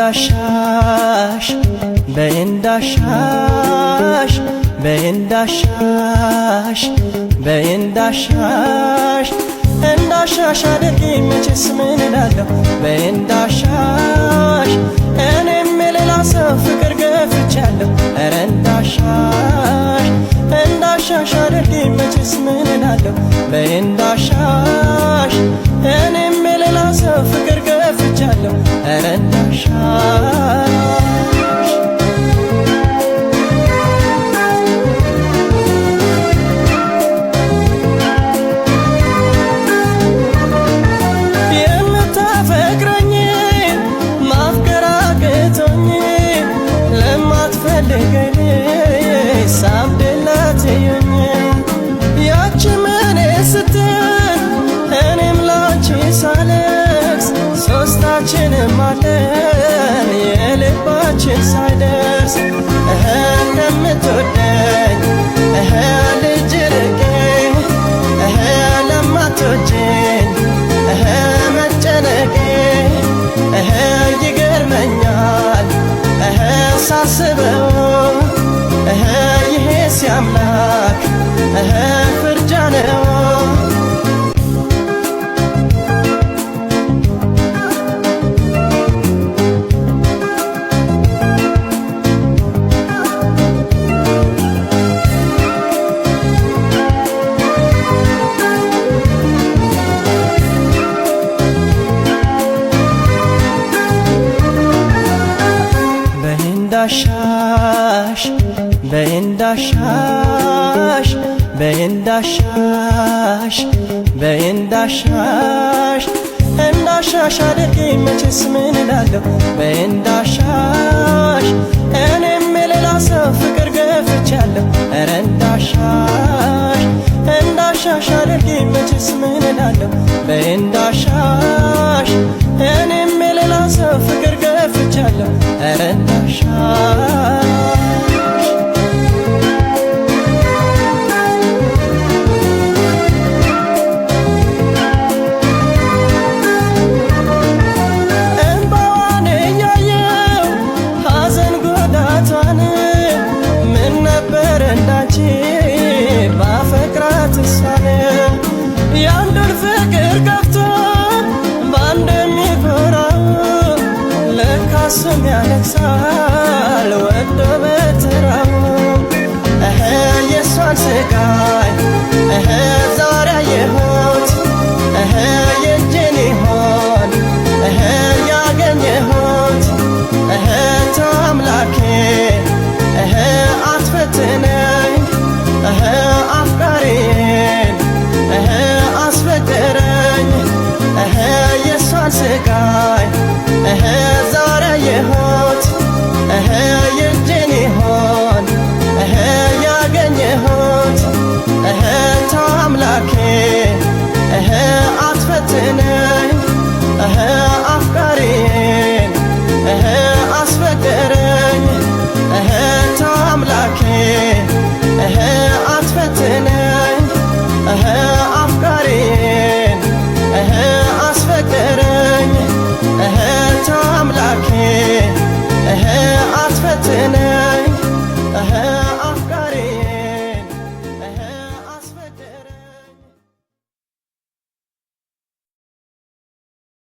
በእንዳሻሽ በእንዳሻሽ በእንዳሻሽ በእንዳሻሽ እንዳሻሽ አድርጊኝ መቼስ ምን እላለሁ በእንዳሻሽ እኔም የሌላ ሰው ፍቅር ገፍቻለሁ ኧረ እንዳሻሽ እንዳሻሽ አድርጊኝ መቼስ ምን እላለሁ በእንዳሻሽ እኔም የሌላ ሰው ፍቅር ገፍቻለሁ ኧረ እንዳሻሽ የምታፈቅረኝ ማፍቀር አቅቶኝ ለማትፈልገኝ ሳምድላት እዩኝ ያቺ ምን ስትል እኔም ላንቺ ሳለቅስ ሶስታችንም አለን የልባችን ሳይደርስ እንደምትወደኝ ልጅ ርቄ ለማትወጂኝ መጨነቄ ይገርመኛል ሳስበው ይሄ ሲያምላክ ፍርጃ ነው በእንዳሻሽ በእንዳሻሽ በእንዳሻሽ በእንዳሻሽ እንዳሻሽ አድርጊኝ መቼስ ምን እላለሁ በእንዳሻሽ እኔም የሌላ ሰው ፍቅር ገፍቻለሁ ኧረ እንዳሻሽ እንዳሻሽ አድርጊኝ መቼስ ምን እላለሁ በእንዳሻሽ እኔም የሌላ ሰው ፍቅር ገፍቻለሁ ኧረ እንዳሻሽ እንባዋን እያየው ሐዘን ጎዳቷን ምን ነበር እንዳንቺ ባፈቅራት እሷን የአንዱን ፍቅር ከፍቶ በአንድ የሚኮራው ለካሱም ያለቅሳል ወዶ በተራው የእሷን ስቃይ